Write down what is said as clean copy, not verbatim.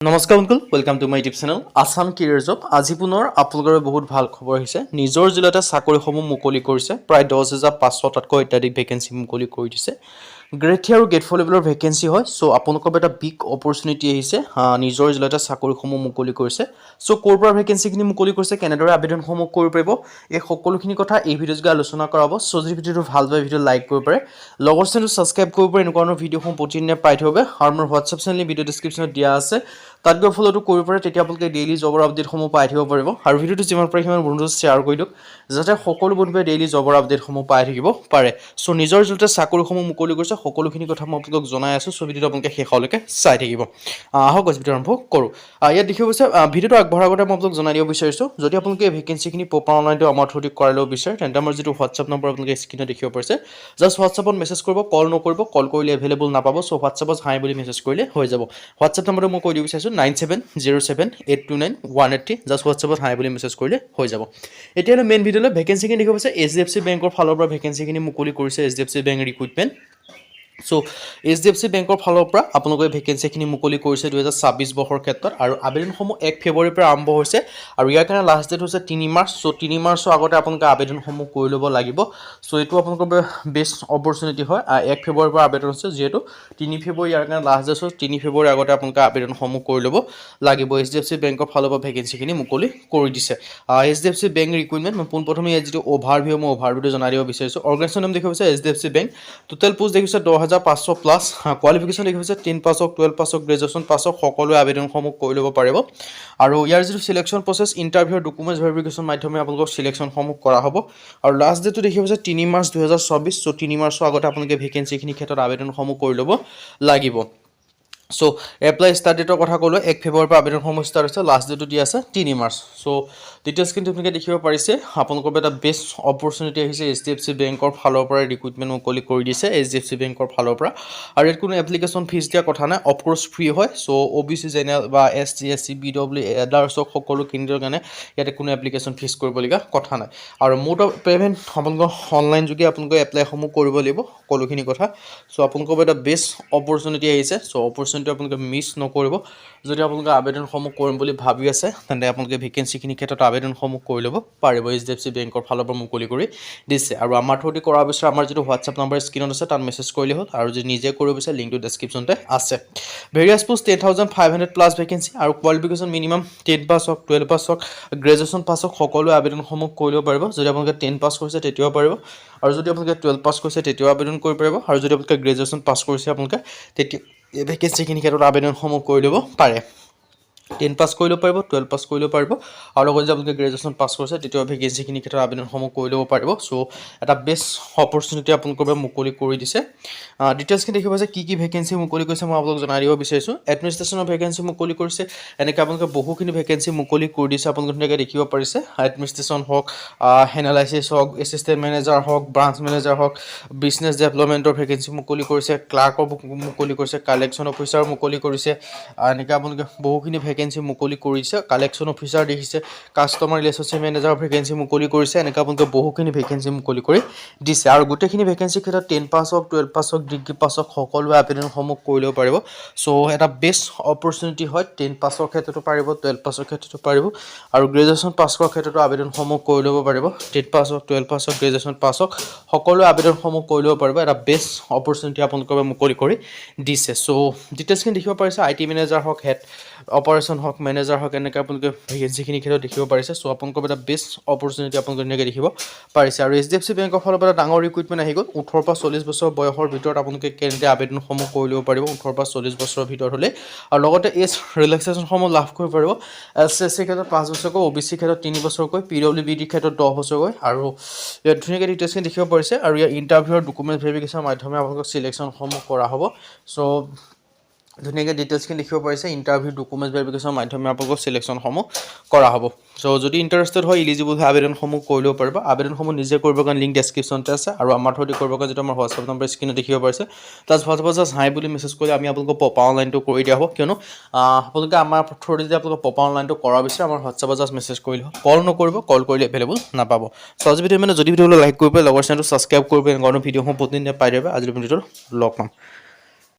নমস্কাৰ অংকুল, welcome to my YouTube channel Assam career job. আজি পুনৰ আপোনালোকৰ বহুত ভাল খবৰ আহিছে। নিজৰ জিলাতে চাকৰিসমূহ মুকলি কৰিছে। প্ৰায় 10,500টাতকৈ অত্যাধিক ভেকেঞ্চি মুকলি কৰি দিছে। গ্ৰেড 3 আৰু গ্ৰেড 4 লেভেলৰ ভেকেঞ্চি হয়। চ' আপোনালোকৰ এটা বিগ অপৰচুনিটি আহিছে। নিজৰ জিলাতে চাকৰিসমূহ মুকলি কৰিছে। চ' ক'ৰ পৰা ভেকেঞ্চিখিনি মুকলি কৰিছে, কেনেদৰে আবেদনসমূহ কৰিব পাৰিব, এই সকলোখিনি কথা এই ভিডিঅ'ত আলোচনা কৰা হ'ব। চ' যদি ভিডিঅ'টো ভাল পায় ভিডিঅ' লাইক কৰিব পাৰে, লগৰ চেনেলটো ছাবস্ক্ৰাইব কৰিব পাৰে। এনেকুৱা ধৰণৰ ভিডিঅ'সমূহ প্ৰতিদিনে পাই থাকিব। আৰু মোৰ হোৱাটছআপ চেনেল ভিডিঅ' ডিছক্ৰিপশ্যনত দিয়া আছে, তাত গৈ ফ'ল'টো কৰিব পাৰে। তেতিয়া আপোনালোকে ডেইলি জবৰ আপডেটসমূহ পাই থাকিব পাৰিব। আৰু ভিডিঅ'টো যিমান পাৰে সিমান বন্ধু শ্বেয়াৰ কৰি দিয়ক, যাতে সকলো বন্ধুৱে ডেইলি জবৰ আপডেটসমূহ পাই থাকিব পাৰে। চ' নিজৰ যিটো চাকৰিসমূহ মুকলি কৰিছে, সকলোখিনি কথা মই আপোনালোকক জনাই আছোঁ। চ' ভিডিঅ'টো আপোনালোকে শেষলৈকে চাই থাকিব। আহক ভিডিঅ' আৰম্ভ কৰোঁ। ইয়াত দেখিব গৈছে, ভিডিঅ'টো আগবঢ়াৰ আগতে মই আপোনালোক জনাই দিব বিচাৰিছোঁ, যদি আপোনালোকে এই ভেকেঞ্চিখিনি প্ৰপাৰ অনলাইনটো আমাৰ থ্ৰুদি কৰাই ল'ব বিচাৰে, তেন্তে আমাৰ যিটো হোৱাটছআপ নম্বৰ আপোনালোকে স্ক্ৰীণত দেখিব পাৰিছে, জাষ্ট হোৱাটছআপত মেছেজ কৰিব, কল নকৰিব। কল কৰিলে এভেইলেবল নাপাব। চ' হোৱাটছআপত হাই বুলি মেছেজ কৰিলে হৈ যাব। হোৱাটছআপ নম্বৰটো মই কৈ দিব বিচাৰিছোঁ 9707829183। জাষ্ট হোৱাটছআপত হাই বুলি মেছেজ কৰিলে হৈ যাব। এতিয়া মেইন ভিডিঅ'লৈ ভেকেঞ্চিখিনি দেখিব পাৰিছে, HDFC বেংকৰ ফালৰ পৰা ভেকেঞ্চিখিনি মুকলি কৰিছে। HDFC bank recruitment. So' HDFC বেংকৰ ফালৰ পৰা আপোনালোকে ভেকেঞ্চিখিনি মুকলি কৰিছে 2026 বৰ্ষৰ ক্ষেত্ৰত। আৰু আবেদনসমূহ 1 ফেব্ৰুৱাৰীৰ পৰা আৰম্ভ হৈছে। আৰু ইয়াৰ কাৰণে লাষ্ট ডেট হৈছে 3 মাৰ্চ। চ' 3 মাৰ্চৰ আগতে আপোনালোকে আবেদনসমূহ কৰি ল'ব লাগিব। চ' এইটো আপোনালোকৰ বেষ্ট অপৰচুনিটি হয়। 1 ফেব্ৰুৱাৰীৰ পৰা আবেদন হৈছে, যিহেতু 3 ফেব্ৰুৱাৰী ইয়াৰ কাৰণে লাষ্ট ডেট হৈছে। 3 ফেব্ৰুৱাৰীৰ আগতে আপোনালোকে আবেদনসমূহ কৰি ল'ব লাগিব। HDFC বেংকৰ ফালৰ পৰা ভেকেঞ্চিখিনি মুকলি কৰি দিছে। HDFC bank recruitment. মই পোনপ্ৰথমে ইয়াত যিটো অভাৰভিউ অভাৰভিউটো জনাই দিব বিচাৰিছোঁ। অৰ্গেনাইজেশ্যন নাম দেখিব পাৰিছে HDFC বেংক। টোটেল পোষ্ট দেখিছে 10,500 প্লাছ। কোৱালিফিকেশ্যন দেখিব পাৰিছে 10 পাছ হওক, 12 পাছ হওক, গ্ৰেজুৱেশ্যন পাছ হওক, সকলোৱে আবেদনসমূহ কৰি ল'ব পাৰিব। আৰু ইয়াৰ যিটো selection process, interview documents verification মাধ্যমে আপোনালোকৰ চিলেকশ্যনসমূহ কৰা হ'ব। আৰু লাষ্ট ডেটটো দেখিব পাৰিছে 3 মাৰ্চ 2024। চ' 3 মাৰ্চৰ আগতে আপোনালোকে ভেকেঞ্চিখিনিৰ ক্ষেত্ৰত আবেদনসমূহ কৰি ল'ব লাগিব। চ' এপ্লাই ষ্টাৰ্ট ডেটৰ কথা ক'লোঁ, 1 ফেব্ৰুৱাৰীৰ পৰা আবেদনসমূহ ষ্টাৰ্ট হৈছে। লাষ্ট ডেটটো দিয়া আছে 3 মাৰ্চ। চ' ডিটেইলছখিনি আপোনালোকে দেখিব পাৰিছে। আপোনালোকৰ এটা বেষ্ট অপৰচুনিটি আহিছে। HDFC বেংকৰ ফালৰ পৰা ৰিক্ৰুইটমেণ্ট মুকলি কৰি দিছে HDFC বেংকৰ ফালৰ পৰা। আৰু ইয়াত কোনো এপ্লিকেশ্যন ফিজ দিয়া কথা নাই, অফক'ৰ্চ ফ্ৰী হয়। চ' OBC জেনেৰেল বা ST SC BW আদাৰ্ছক সকলো কেন্দ্ৰৰ কাৰণে ইয়াতে কোনো এপ্লিকেশ্যন ফিজ কৰিবলগীয়া কথা নাই। আৰু মোড অফ পে'মেণ্ট আপোনালোকৰ অনলাইন যোগে আপোনালোকে এপ্লাইসমূহ কৰিব লাগিব, সকলোখিনি কথা। চ' আপোনালোকৰ এটা বেষ্ট অপৰচুনিটি আহিছে। চ' অপৰচুনিটি আপোনালোকে মিছ নকৰিব। যদি আপোনালোকে আবেদনসমূহ কৰিম বুলি ভাবি আছে, তেন্তে আপোনালোকে ভেকেঞ্চিখিনিৰ ক্ষেত্ৰত আবেদনসমূহ কৰি ল'ব পাৰিব। HDFC বেংকৰ ফালৰ পৰা মুকলি কৰি দিছে। আৰু আমাৰ থ্ৰুদি কৰা বিচাৰে, আমাৰ যিটো হোৱাটছআপ নম্বৰ স্ক্ৰীণত আছে, তাত মেছেজ কৰিলে হ'ল। আৰু যদি নিজে কৰিব বিচাৰে, লিংকটো ডেছক্ৰিপশ্যনতে আছে। Various post 10,500 plus vacancy. আৰু কোৱালিফিকেশ্যন মিনিমাম 10 পাছ হওক, 12 পাছ হওক, গ্ৰেজুৱেশ্যন পাছ হওক, সকলোৱে আবেদনসমূহ কৰি ল'ব পাৰিব। যদি আপোনালোকে 10 পাছ কৰিছে তেতিয়াও পাৰিব। আৰু যদি আপোনালোকে 12 পাছ কৰিছে তেতিয়াও আবেদন কৰিব পাৰিব। আৰু যদি আপোনালোকে গ্ৰেজুৱেশ্যন পাছ কৰিছে আপোনালোকে, তেতিয়া এই ভেকেঞ্চিখিনিৰ ক্ষেত্ৰত আবেদনসমূহ কৰি ল'ব পাৰে। 10 পাছ কৰিলেও পাৰিব, 12 পাছ কৰিলেও পাৰিব। আৰু লগত যদি আপোনালোকে গ্ৰেজুৱেশ্যন পাছ কৰিছে, তেতিয়া ভেকেঞ্চিখিনিৰ ক্ষেত্ৰত আবেদনসমূহ কৰি ল'ব পাৰিব। চ' এটা বেষ্ট অপৰচুনিটি আপোনালোকৰ বাবে মুকলি কৰি দিছে। ডিটেইলছখিনি দেখিব যে কি ভেকেঞ্চি মুকলি কৰিছে মই আপোনালোকক জনাই দিব বিচাৰিছোঁ। এডমিনিষ্ট্ৰেশ্যনৰ ভেকেঞ্চি মুকলি কৰিছে। এনেকৈ আপোনালোকে বহুখিনি ভেকেঞ্চি মুকলি কৰি দিছে। আপোনালোকে ধুনীয়াকৈ দেখিব পাৰিছে। এডমিনিষ্ট্ৰেশ্যন হওক, এনালাইচিছ হওক, এছিষ্টেণ্ট মেনেজাৰ হওক, ব্ৰাঞ্চ মেনেজাৰ হওক, বিজনেছ ডেভেলপমেণ্টৰ ভেকেঞ্চি মুকলি কৰিছে, ক্লাৰ্কৰ মুকলি কৰিছে, কালেকশ্যন অফিচাৰ মুকলি কৰিছে। এনেকৈ আপোনালোকে বহুখিনি ভেকেঞ্চি মুকলি কৰিছে। কালেকশ্যন অফিচাৰ দেখিছে, কাষ্টমাৰ ৰিলেশ্যনশ্বিপ মেনেজাৰৰ ভেকেঞ্চি মুকলি কৰিছে। এনেকৈ আপোনালোকে বহুখিনি ভেকেঞ্চি মুকলি কৰি দিছে। আৰু গোটেইখিনি ভেকেঞ্চিৰ ক্ষেত্ৰত 10 পাছ হওক, 12 পাছ হওক, ডিগ্ৰী পাছ হওক, সকলোৱে আবেদনসমূহ কৰি ল'ব পাৰিব। চ' এটা বেষ্ট অপৰচুনিটি হয়। 10 পাছৰ ক্ষেত্ৰতো পাৰিব, 12 পাছৰ ক্ষেত্ৰতো পাৰিব। আৰু গ্ৰেজুৱেশ্যন পাছ কৰাৰ ক্ষেত্ৰতো আবেদনসমূহ কৰি ল'ব পাৰিব। 10 পাছ হওক, 12 পাছ হওক, গ্ৰেজুৱেশ্যন পাছ হওক, সকলোৱে আবেদনসমূহ কৰি ল'ব পাৰিব। এটা বেষ্ট অপৰচুনিটি আপোনালোকৰ বাবে মুকলি কৰি দিছে। চ' ডিটেইলছখিনি দেখিব পাৰিছে। IT মেনেজাৰ হওক, হেড অপাৰেশ্যন হওক, মেনেজাৰ হওক, এনেকৈ আপোনালোকে ভেকেঞ্চিখিনিৰ ক্ষেত্ৰত দেখিব পাৰিছে। চ' আপোনালোকৰ এটা বেষ্ট অপৰচুনিটি আপোনালোকে ধুনীয়াকৈ দেখিব পাৰিছে। আৰু HDFC বেংকৰ ফালৰ পৰা ডাঙৰ ৰিক্ৰুইটমেণ্ট আহি গ'ল। 18 পৰা 40 বছৰ বয়সৰ ভিতৰত আপোনালোকে কেনেকৈ আবেদনসমূহ কৰি ল'ব পাৰিব, 18 পৰা 40 বছৰৰ ভিতৰত হ'লে। আৰু লগতে এজ ৰিলেক্সেশ্যনসমূহ লাভ কৰিব পাৰিব। SC ক্ষেত্ৰত 5 বছৰকৈ, OBC ক্ষেত্ৰত 3 বছৰকৈ, PWBD ক্ষেত্ৰত 10 বছৰকৈ। আৰু ইয়াত ধুনীয়াকৈ ডিটেইলছখিনি দেখিব পাৰিছে। আৰু ইয়াৰ ইণ্টাৰভিউৰ ডকুমেণ্ট ভেৰিফিকেশ্যনৰ মাধ্যমে আপোনালোকৰ চিলেকশ্যনসমূহ কৰা হ'ব। চ' ধুনীয়াকৈ ডিটেইলছখিনি দেখিব পাৰিছে। ইণ্টাৰভিউ ডকুমেণ্ট ভেৰিফিকেশ্যনৰ মাধ্যমে আপোনালোকৰ চিলেকশ্যনসমূহ কৰা হ'ব। চ' যদি ইণ্টাৰেষ্টেড হয়, ইলিজিবল হয়, আবেদনসমূহ কৰি ল'ব পাৰিব। আবেদনসমূহ নিজে কৰিবৰ কাৰণে লিংক ডেছক্ৰিপশ্যনতে আছে। আৰু আমাৰ থ্ৰুদি কৰিবৰ কাৰণে যিটো আমাৰ হোৱাটছআপ নম্বৰ স্ক্ৰীণত দেখিব পাৰিছে, তাত হোৱাটছআপত জাষ্ট হাই বুলি মেছেজ কৰিলে আমি আপোনালোকক প্ৰপাৰ অনলাইনটো কৰি দিয়া হ'ব। কিয়নো আপোনালোকে আমাৰ থ্ৰুদি যদি আপোনালোকক প্ৰপাৰ অনলাইনটো কৰা বিচাৰে, আমাৰ হোৱাটছআপত জাষ্ট মেছেজ কৰিলে হ'ল। কল নকৰিব, কল কৰিলে এভেইলেবল নাপাব। চ' আজি ভিডিঅ' যদি ভিডিঅ'টো লাইক কৰিব, লগৰ চেনেলটো ছাবস্ক্ৰাইব কৰিব, এনেকুৱা ভিডিঅ'সমূহ প্ৰতিদিনে পাই যাবে। আজিৰ ভিডিঅ'টো লগ পাম।